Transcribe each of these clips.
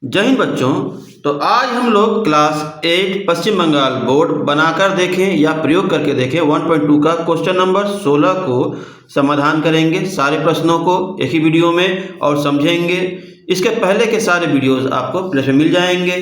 जय हिंद बच्चों। तो आज हम लोग क्लास 8 पश्चिम बंगाल बोर्ड बनाकर देखें या प्रयोग करके देखें 1.2 का क्वेश्चन नंबर 16 को समाधान करेंगे सारे प्रश्नों को एक ही वीडियो में और समझेंगे। इसके पहले के सारे वीडियोस आपको प्लेलिस्ट में मिल जाएंगे।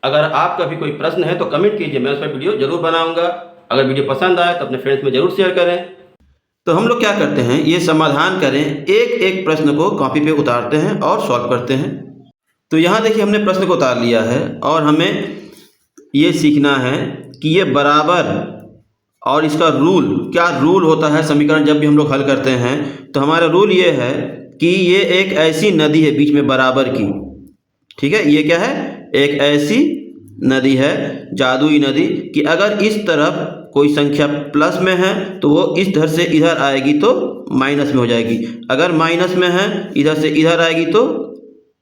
अगर आपका भी कोई प्रश्न है तो कमेंट कीजिए, मैं उस पर वीडियो जरूर बनाऊंगा। अगर वीडियो पसंद आए तो अपने फ्रेंड्स में जरूर शेयर करें। तो हम लोग क्या करते हैं, ये समाधान करें, एक एक प्रश्न को कॉपी पे उतारते हैं और सॉल्व करते हैं। तो यहाँ देखिए हमने प्रश्न को उतार लिया है और हमें ये सीखना है कि ये बराबर और इसका रूल, क्या रूल होता है समीकरण जब भी हम लोग हल करते हैं। तो हमारा रूल ये है कि ये एक ऐसी नदी है बीच में बराबर की, ठीक है। ये क्या है, एक ऐसी नदी है, जादुई नदी, कि अगर इस तरफ कोई संख्या प्लस में है तो वो इस धर से इधर आएगी तो माइनस में हो जाएगी, अगर माइनस में है इधर से इधर आएगी तो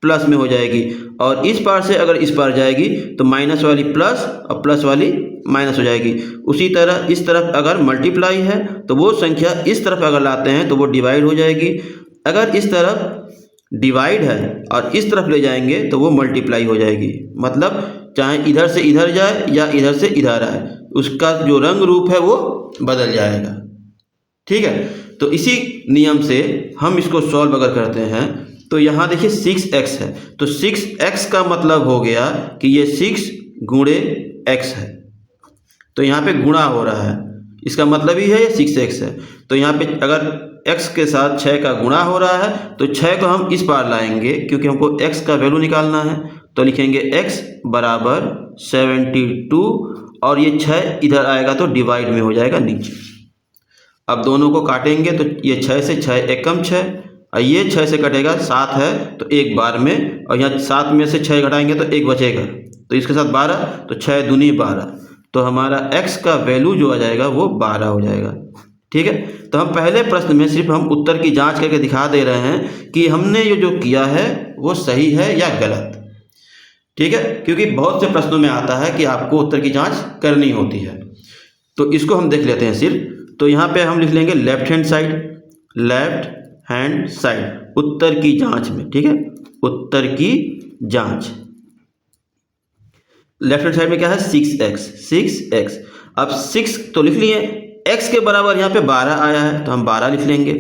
प्लस में हो जाएगी, और इस पार से अगर इस पार जाएगी तो माइनस वाली प्लस और प्लस वाली माइनस हो जाएगी। उसी तरह इस तरफ अगर मल्टीप्लाई है तो वो संख्या इस तरफ अगर लाते हैं तो वो डिवाइड हो जाएगी, अगर इस तरफ डिवाइड है और इस तरफ ले जाएंगे तो वो मल्टीप्लाई हो जाएगी। मतलब चाहे इधर से इधर जाए या इधर से इधर आए, उसका जो रंग रूप है वो बदल जाएगा, ठीक है। तो इसी नियम से हम इसको सॉल्व अगर करते हैं तो यहाँ देखिए 6x है, तो 6x का मतलब हो गया कि ये 6 गुणे x है, तो यहाँ पे गुणा हो रहा है, इसका मतलब ही है ये 6x है। तो यहाँ पे अगर x के साथ 6 का गुणा हो रहा है तो 6 को हम इस पार लाएंगे क्योंकि हमको x का वैल्यू निकालना है। तो लिखेंगे x बराबर 72 और ये 6 इधर आएगा तो डिवाइड में हो जाएगा नीचे। अब दोनों को काटेंगे तो ये 6 से 6 एकम 6 और ये 6 से कटेगा 7 है तो एक बार में, और यहाँ 7 में से 6 घटाएंगे तो 1 बचेगा, तो इसके साथ 12, तो 6 दूनी 12, तो हमारा x का वैल्यू जो आ जाएगा वो 12 हो जाएगा, ठीक है। तो हम पहले प्रश्न में सिर्फ हम उत्तर की जांच करके दिखा दे रहे हैं कि हमने ये जो किया है वो सही है या गलत, ठीक है, क्योंकि बहुत से प्रश्नों में आता है कि आपको उत्तर की जाँच करनी होती है। तो इसको हम देख लेते हैं सिर्फ। तो यहाँ पे हम लिख लेंगे left hand side, left hand side उत्तर की जांच में, ठीक है, उत्तर की जांच। लेफ्ट हैंड साइड में क्या है 6x। अब 6 तो लिख लिए, x के बराबर यहाँ पे 12 आया है तो हम 12 लिख लेंगे।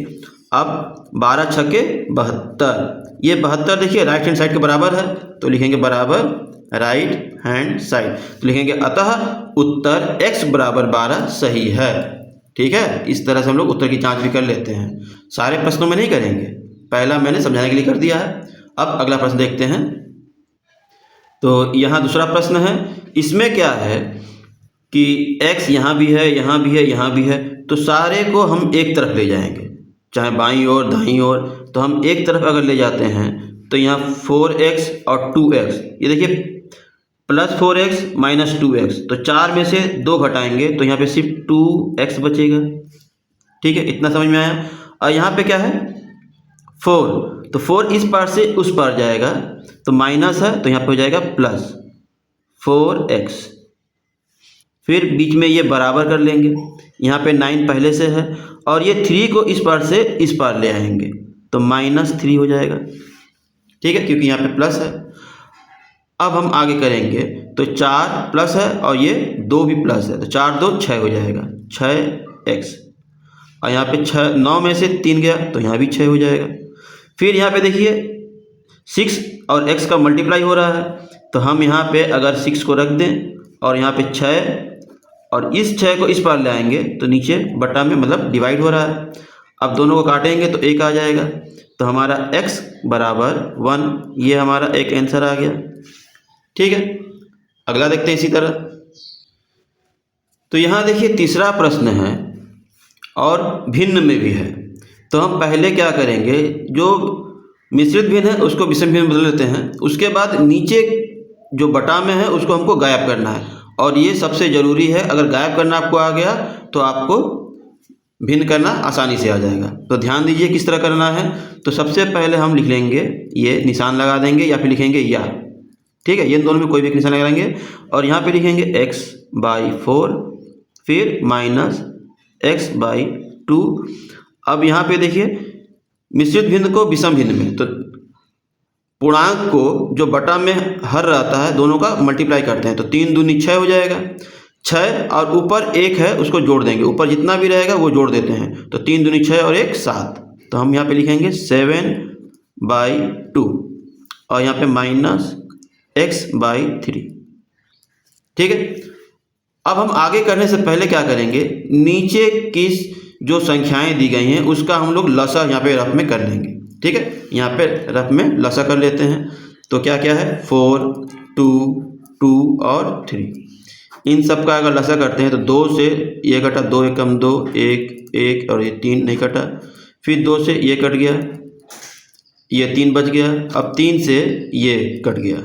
अब 12 छक्के 72, ये 72 देखिए राइट हैंड साइड के बराबर है तो लिखेंगे बराबर राइट हैंड साइड, तो लिखेंगे अतः उत्तर x बराबर 12 सही है, ठीक है। इस तरह से हम लोग उत्तर की जांच भी कर लेते हैं। सारे प्रश्नों में नहीं करेंगे, पहला मैंने समझाने के लिए कर दिया है। अब अगला प्रश्न देखते हैं। तो यहाँ दूसरा प्रश्न है, इसमें क्या है कि x यहाँ भी है, यहाँ भी है, यहाँ भी है, तो सारे को हम एक तरफ ले जाएंगे, चाहे बाईं ओर दाईं ओर। तो हम एक तरफ अगर ले जाते हैं तो यहाँ 4x और 2x, ये देखिए प्लस 4x माइनस 2x, तो 4 में से 2 घटाएंगे तो यहाँ पे सिर्फ 2x बचेगा, ठीक है, इतना समझ में आया। और यहाँ पे क्या है 4, तो 4 इस पार से उस पार जाएगा तो माइनस है तो यहाँ पे हो जाएगा प्लस 4x, फिर बीच में ये बराबर कर लेंगे, यहाँ पे 9 पहले से है और ये 3 को इस पार से इस पार ले आएंगे तो -3 हो जाएगा, ठीक है, क्योंकि यहाँ पे प्लस है। अब हम आगे करेंगे तो 4 प्लस है और ये 2 भी प्लस है, तो 4 2 6 हो जाएगा 6x, और यहाँ पे 9 में से 3 गया तो यहाँ भी 6 हो जाएगा। फिर यहाँ पे देखिए 6 और x का मल्टीप्लाई हो रहा है तो हम यहाँ पे अगर 6 को रख दें और यहाँ पे 6 और इस 6 को इस पार ले आएंगे तो नीचे बटा में मतलब डिवाइड हो रहा है। अब दोनों को काटेंगे तो 1 आ जाएगा, तो हमारा x बराबर 1, ये हमारा एक आंसर आ गया, ठीक है। अगला देखते हैं इसी तरह। तो यहाँ देखिए तीसरा प्रश्न है और भिन्न में भी है, तो हम पहले क्या करेंगे, जो मिश्रित भिन्न है उसको विषम भिन्न बदल लेते हैं, उसके बाद नीचे जो बटा में है उसको हमको गायब करना है, और ये सबसे ज़रूरी है, अगर गायब करना आपको आ गया तो आपको भिन्न करना आसानी से आ जाएगा। तो ध्यान दीजिए किस तरह करना है। तो सबसे पहले हम लिख लेंगे, ये निशान लगा देंगे या फिर लिखेंगे या, ठीक है, ये दोनों में कोई भी निशान लगाएंगे और यहाँ पे लिखेंगे x/4 फिर -x/2। अब यहाँ पे देखिए मिश्रित भिन्न को विषम भिन्न में, तो पूर्णांक को जो बटा में हर रहता है दोनों का मल्टीप्लाई करते हैं, तो 3 दूनी 6 हो जाएगा। 6 और ऊपर 1 है उसको जोड़ देंगे, ऊपर जितना भी रहेगा वो जोड़ देते हैं, तो 3 दूनी 6 और 1 7। तो हम यहाँ पे लिखेंगे 7/2 और यहाँ पे -x/3। ठीक है। अब हम आगे करने से पहले क्या करेंगे, नीचे की जो संख्याएं दी गई हैं उसका हम लोग लसा यहाँ पे रफ में कर लेंगे। ठीक है, यहाँ पे रफ में लसा कर लेते हैं। तो क्या क्या है, 4, 2, 2 और 3। इन सब का अगर लसा करते हैं तो 2 से ये कटा, 2 एकम 2, 1 1 और ये 3 नहीं कटा, फिर 2 से ये कट गया, ये 3 बच गया, अब 3 से ये कट गया,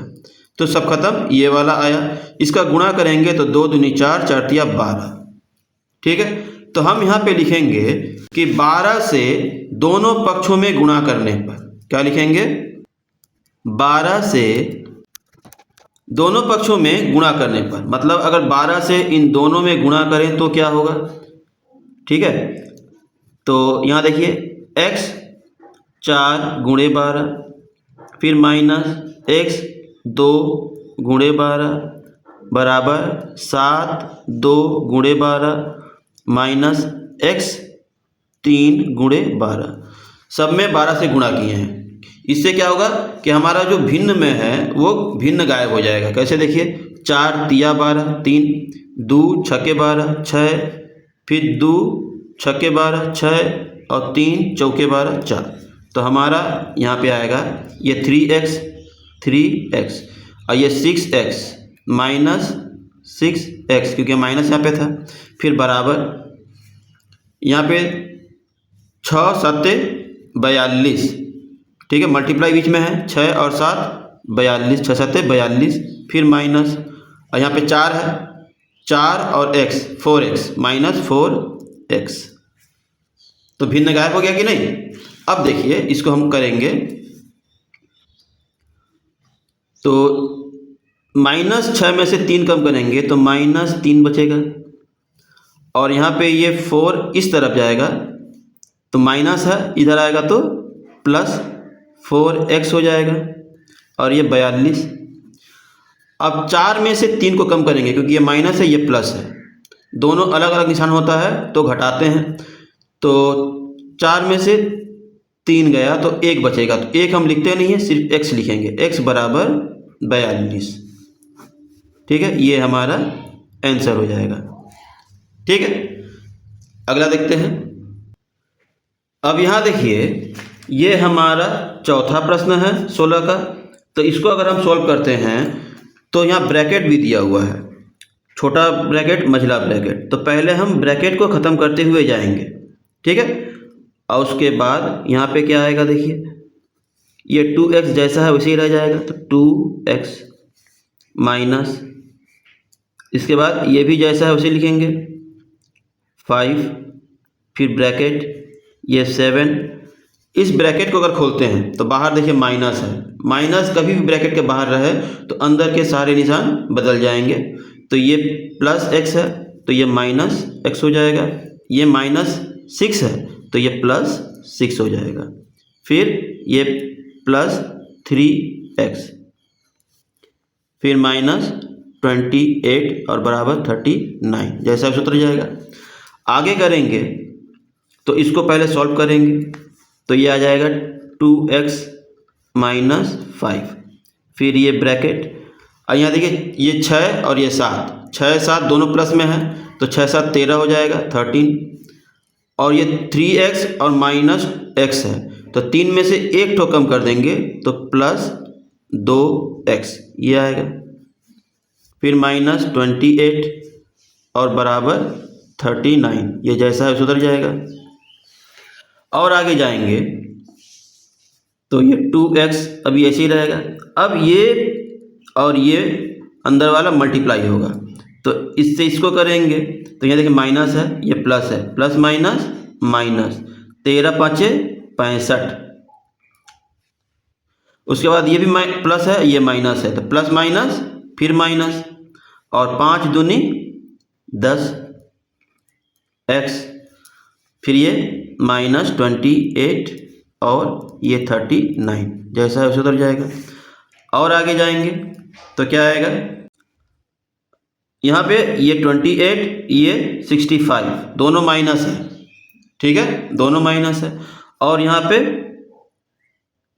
तो सब खत्म, ये वाला आया। इसका गुणा करेंगे तो 2 दूनी 4, 4 तिया 12। ठीक है, तो हम यहाँ पे लिखेंगे कि 12 से दोनों पक्षों में गुणा करने पर क्या लिखेंगे, 12 से दोनों पक्षों में गुणा करने पर, मतलब अगर 12 से इन दोनों में गुणा करें तो क्या होगा। ठीक है, तो यहाँ देखिए x 4 गुणे 12, फिर -x 2 गुणे 12 बराबर 7 2 गुणे 12 -x 3 गुणे 12। सब में 12 से गुणा किए हैं। इससे क्या होगा कि हमारा जो भिन्न में है वो भिन्न गायब हो जाएगा। कैसे, देखिए 4 तिया 12, 3 2 छक्के 12 6, फिर 2 छक्के 12 6 और 3 चौके 12 4। तो हमारा यहाँ पे आएगा ये 3x और ये 6x -6x, क्योंकि माइनस यहाँ पे था, फिर बराबर यहाँ पे 6 7 42। ठीक है, मल्टीप्लाई बीच में है, 6 और 7 42, 6 7 42, फिर माइनस, और यहाँ पे 4 है, 4 और x 4x -4x। तो भिन्न गायब हो गया कि नहीं। अब देखिए इसको हम करेंगे तो -6 में से 3 कम करेंगे तो -3 बचेगा, और यहाँ पे ये 4 इस तरफ जाएगा तो माइनस है, इधर आएगा तो +4x हो जाएगा, और ये 42। अब 4 में से 3 को कम करेंगे क्योंकि ये माइनस है ये प्लस है, दोनों अलग अलग निशान होता है तो घटाते हैं। तो 4 में से 3 गया तो 1 बचेगा, तो 1 हम लिखते नहीं है, सिर्फ x लिखेंगे, x बराबर 42। ठीक है, ये हमारा आंसर हो जाएगा। ठीक है, अगला देखते हैं। अब यहाँ देखिए ये हमारा चौथा प्रश्न है 16 का। तो इसको अगर हम सॉल्व करते हैं तो यहाँ ब्रैकेट भी दिया हुआ है, छोटा ब्रैकेट मझला ब्रैकेट। तो पहले हम ब्रैकेट को ख़त्म करते हुए जाएंगे। ठीक है, और उसके बाद यहाँ पे क्या आएगा, देखिए ये 2x जैसा है वैसे ही रह जाएगा, तो 2x माइनस, इसके बाद ये भी जैसा है वैसे लिखेंगे 5, फिर ब्रैकेट ये 7। इस ब्रैकेट को अगर खोलते हैं तो बाहर देखिए माइनस है, माइनस कभी भी ब्रैकेट के बाहर रहे तो अंदर के सारे निशान बदल जाएंगे। तो ये +x है तो ये -x हो जाएगा, ये -6 है तो ये +6 हो जाएगा, फिर ये +3x, फिर -28 और बराबर 39, जैसा सूत्र जाएगा। आगे करेंगे तो इसको पहले सॉल्व करेंगे तो ये आ जाएगा 2x -5, फिर ये ब्रैकेट, और यहाँ देखिए ये 6 और ये 7, 6 7 दोनों प्लस में है तो 6 7 13 हो जाएगा 13, और ये 3x और -x है तो 3 में से 1 ठो कम कर देंगे तो +2x ये आएगा, फिर -28 और बराबर 39, ये जैसा है सुधर जाएगा। और आगे जाएंगे तो ये 2x अभी ऐसे ही रहेगा। अब ये और ये अंदर वाला मल्टीप्लाई होगा तो इससे इसको करेंगे तो यहाँ देखिए माइनस है, ये प्लस है, प्लस माइनस माइनस, 13 5 65, उसके बाद ये भी प्लस है ये माइनस है तो प्लस माइनस फिर माइनस, और 5 दूनी 10 x, फिर ये -28 और ये 39, जैसा है उसे उधर जाएगा। और आगे जाएंगे तो क्या आएगा, यहाँ पे ये 28, ये 65, दोनों माइनस है, ठीक है, दोनों माइनस है। और यहाँ पे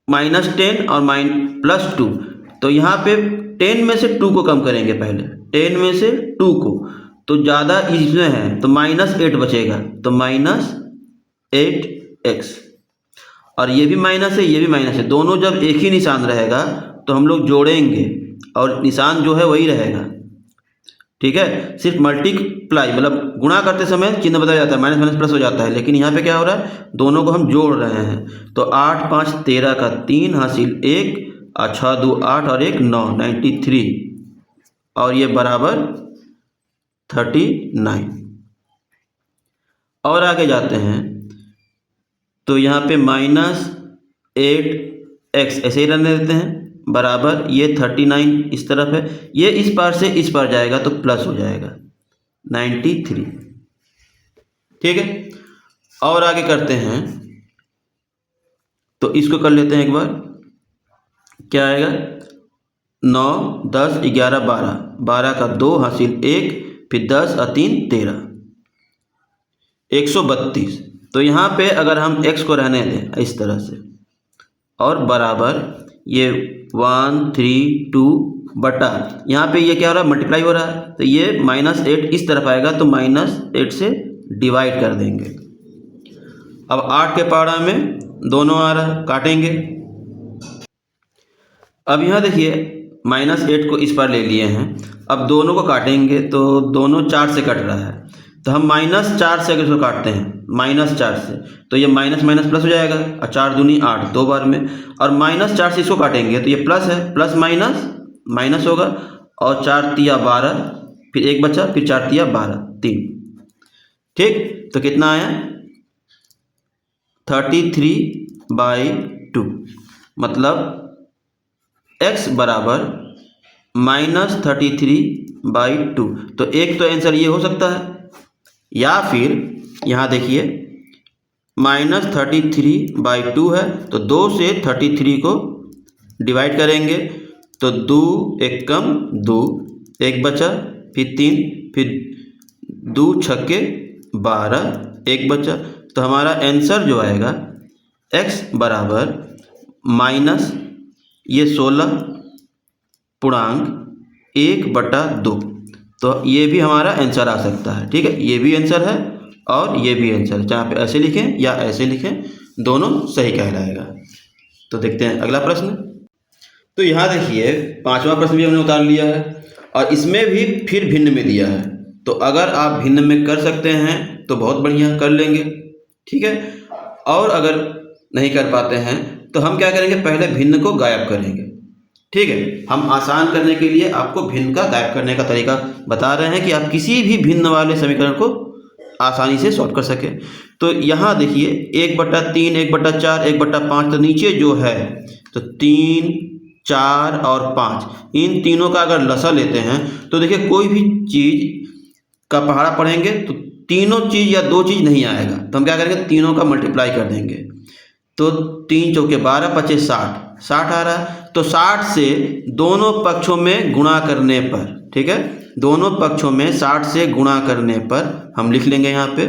-10 और +2, तो यहाँ पे 10 में से 2 को कम करेंगे, पहले 10 में से 2 को, तो ज़्यादा इसमें है तो -8 बचेगा, तो -8x। और ये भी माइनस है, ये भी माइनस है, दोनों जब एक ही निशान रहेगा तो हम लोग जोड़ेंगे और निशान जो है वही रहेगा, ठीक है। सिर्फ मल्टीप्लाई मतलब गुणा करते समय चिन्ह बदल जाता है, माइनस माइनस प्लस हो जाता है, लेकिन यहाँ पे क्या हो रहा है, दोनों को हम जोड़ रहे हैं। तो 8 5 13 का 3 हासिल 1, 6 2 8 और 1 9, 93, और ये बराबर 39। और आगे जाते हैं तो यहाँ पे -8x ऐसे ही रहने देते हैं, बराबर ये 39 इस तरफ है, ये इस पार से इस पार जाएगा तो प्लस हो जाएगा 93, ठीक है। और आगे करते हैं तो इसको कर लेते हैं एक बार, क्या आएगा, 9 10 11 12, 12 का 2 हासिल 1, फिर 10 और 3 13, 132। तो यहाँ पे अगर हम x को रहने दें इस तरह से, और बराबर ये 1 3 2 बटा, यहाँ पे ये क्या हो रहा है, मल्टीप्लाई हो रहा है, तो ये -8 इस तरफ आएगा तो -8 से डिवाइड कर देंगे। अब 8 के पहाड़ा में दोनों आ रहा है, काटेंगे। अब यहाँ देखिए -8 को इस पर ले लिए हैं, अब दोनों को काटेंगे तो दोनों 4 से कट रहा है, तो हम -4 से अगर इसको काटते हैं, -4 से, तो ये माइनस माइनस प्लस हो जाएगा, और 4 दूनी 8 दो बार में, और -4 से इसको काटेंगे तो ये प्लस है, प्लस माइनस माइनस होगा, और 4 तिया 12, फिर 1 बचा, फिर 4 तिया 12 3, ठीक। तो कितना आया, 33/2, मतलब x बराबर -33/2। तो एक तो आंसर ये हो सकता है, या फिर यहाँ देखिए -33/2 है, तो 2 से 33 को डिवाइड करेंगे तो 2 1 कम 2, 1 बचा, फिर 3, फिर 2 छक्के 12, 1 बचा, तो हमारा आंसर जो आएगा x बराबर माइनस ये 16.1/2। तो ये भी हमारा आंसर आ सकता है, ठीक है, ये भी आंसर है और ये भी आंसर है, चाहे पे ऐसे लिखें या ऐसे लिखें, दोनों सही कहलाएगा। तो देखते हैं अगला प्रश्न। तो यहाँ देखिए 5वां प्रश्न भी हमने उतार लिया है, और इसमें भी फिर भिन्न में दिया है, तो अगर आप भिन्न में कर सकते हैं तो बहुत बढ़िया, कर लेंगे, ठीक है। और अगर नहीं कर पाते हैं तो हम क्या करेंगे, पहले भिन्न को गायब करेंगे, ठीक है। हम आसान करने के लिए आपको भिन्न का गायब करने का तरीका बता रहे हैं कि आप किसी भी भिन्न वाले समीकरण को आसानी से सॉल्व कर सके। तो यहाँ देखिए 1/3, 1/4, 1/5, तो नीचे जो है तो 3 4 और 5, इन तीनों का अगर लसा लेते हैं तो देखिए कोई भी चीज़ का पहाड़ा पढ़ेंगे तो तीनों चीज़ या दो चीज़ नहीं आएगा, तो हम क्या करेंगे, तीनों का मल्टीप्लाई कर देंगे, तो 3 चौके 12, 25 60, 60 आ रहा है, तो 60 से दोनों पक्षों में गुणा करने पर, ठीक है, दोनों पक्षों में 60 से गुणा करने पर हम लिख लेंगे यहाँ पे,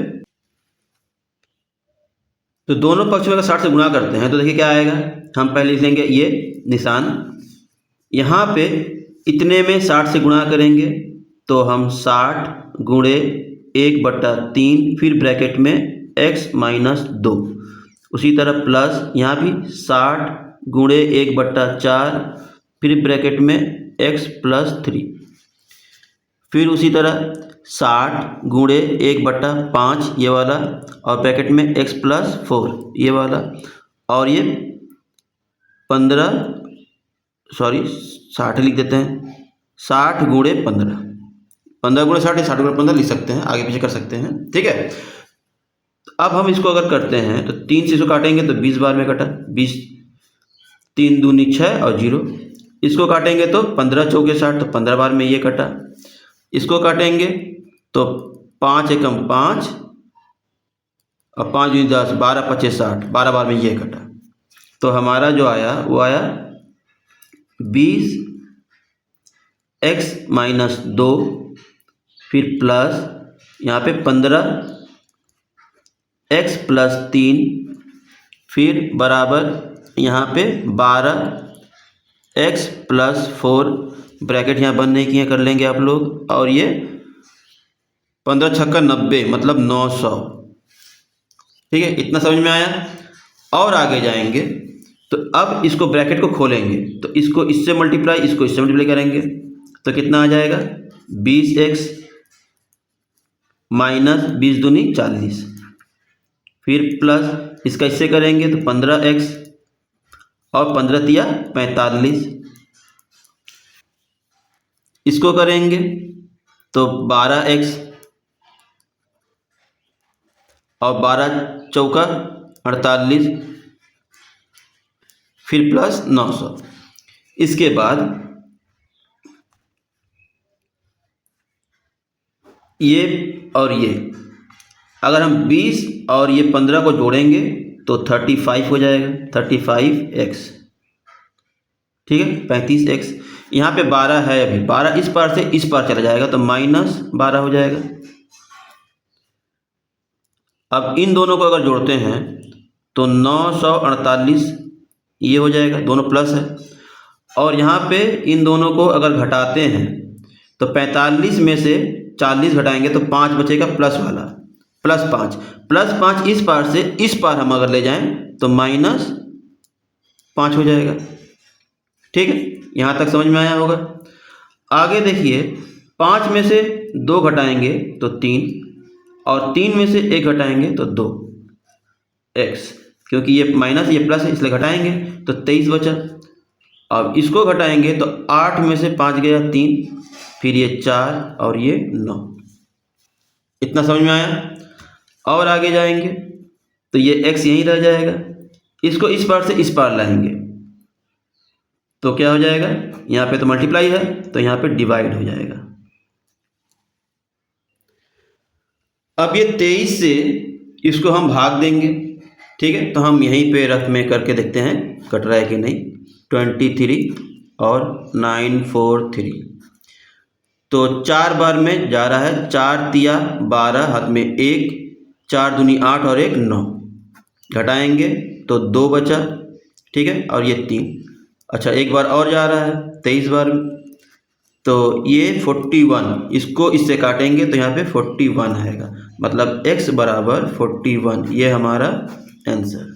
तो दोनों पक्षों में अगर 60 से गुणा करते हैं तो देखिए क्या आएगा, हम पहले लिख लेंगे ये निशान, यहाँ पे इतने में 60 से गुणा करेंगे तो हम 60 गुणे 1/3, फिर ब्रैकेट में x - 2, उसी तरह प्लस यहाँ भी 60 गुणे 1/4, फिर ब्रैकेट में x + 3, फिर उसी तरह 60 गुणे 1/5 ये वाला, और ब्रैकेट में x + 4 ये वाला, और ये 60 लिख देते हैं, 60 गुणे 15, 15 गुणे 60, 60 गुणे 15 लिख सकते हैं, आगे पीछे कर सकते हैं, ठीक है। अब हम इसको अगर करते हैं तो 3 से इसको काटेंगे तो 20 बार में कटा, 20, 3 दूनी 6 और 0, इसको काटेंगे तो 15 चौके 60, तो 15 बार में ये कटा, इसको काटेंगे तो 5 एकम 5 और 5 दूनी 10, 12 25 60, 12 बार में ये कटा, तो तो हमारा जो आया वो आया 20x माइनस 2, फिर प्लस यहाँ पे 15x प्लस 3, फिर बराबर यहाँ पे 12x प्लस 4, ब्रैकेट यहाँ बंद नहीं किए, कर लेंगे आप लोग, और ये 15 छक्का 90 मतलब 900। ठीक है, इतना समझ में आया। और आगे जाएंगे तो अब इसको ब्रैकेट को खोलेंगे, तो इसको इससे मल्टीप्लाई, इसको इससे मल्टीप्लाई करेंगे तो कितना आ जाएगा 20x माइनस 20 दूनी 40, फिर प्लस इसका इससे करेंगे तो 15x और 15 तिया 45, इसको करेंगे तो 12x और 12 चौका 48, फिर प्लस 900। इसके बाद ये और ये, अगर हम 20 और ये 15 को जोड़ेंगे तो 35 हो जाएगा, 35x। ठीक है, 35x। यहाँ पे 12 है, अभी 12 इस पार से इस पार चला जाएगा तो माइनस 12 हो जाएगा। अब इन दोनों को अगर जोड़ते हैं तो 948 ये हो जाएगा, दोनों प्लस है। और यहाँ पे इन दोनों को अगर घटाते हैं तो 45 में से 40 घटाएंगे तो 5 बचेगा प्लस वाला, प्लस 5 इस पार से इस पार हम अगर ले जाएं तो माइनस 5 हो जाएगा। ठीक है, यहाँ तक समझ में आया होगा। आगे देखिए, 5 में से 2 घटाएंगे तो 3, और 3 में से 1 घटाएंगे तो 2x, क्योंकि ये माइनस ये प्लस है इसलिए घटाएंगे तो 23 बचा। अब इसको घटाएंगे तो 8 में से 5 गया 3, फिर ये 4 और ये 9। इतना समझ में आया। और आगे जाएंगे तो ये x यहीं रह जाएगा, इसको इस पार से इस पार लाएंगे तो क्या हो जाएगा, यहाँ पे तो मल्टीप्लाई है तो यहाँ पे डिवाइड हो जाएगा। अब ये 23 से इसको हम भाग देंगे। ठीक है, तो हम यहीं पे रफ में करके देखते हैं कट रहा है कि नहीं। 23 और 943, तो 4 बार में जा रहा है, 4 तिया 12, हाथ में 1, 4 दूनी 8 और 1 9, घटाएंगे तो 2 बचा। ठीक है, और ये 3। अच्छा, एक बार और जा रहा है 23 बार में, तो ये 41, इसको इससे काटेंगे तो यहाँ पे 41 आएगा, मतलब x बराबर 41, ये हमारा आंसर।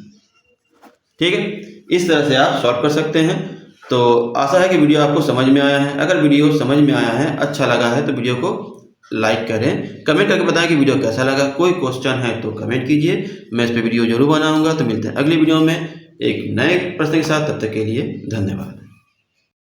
ठीक है, इस तरह से आप सॉल्व कर सकते हैं। तो आशा है कि वीडियो आपको समझ में आया है। अगर वीडियो समझ में आया है, अच्छा लगा है तो वीडियो को लाइक करें, कमेंट करके बताएं कि वीडियो कैसा लगा। कोई क्वेश्चन है तो कमेंट कीजिए, मैं इस पर वीडियो जरूर बनाऊंगा। तो मिलते हैं अगली वीडियो में एक नए प्रश्न के साथ, तब तक के लिए धन्यवाद।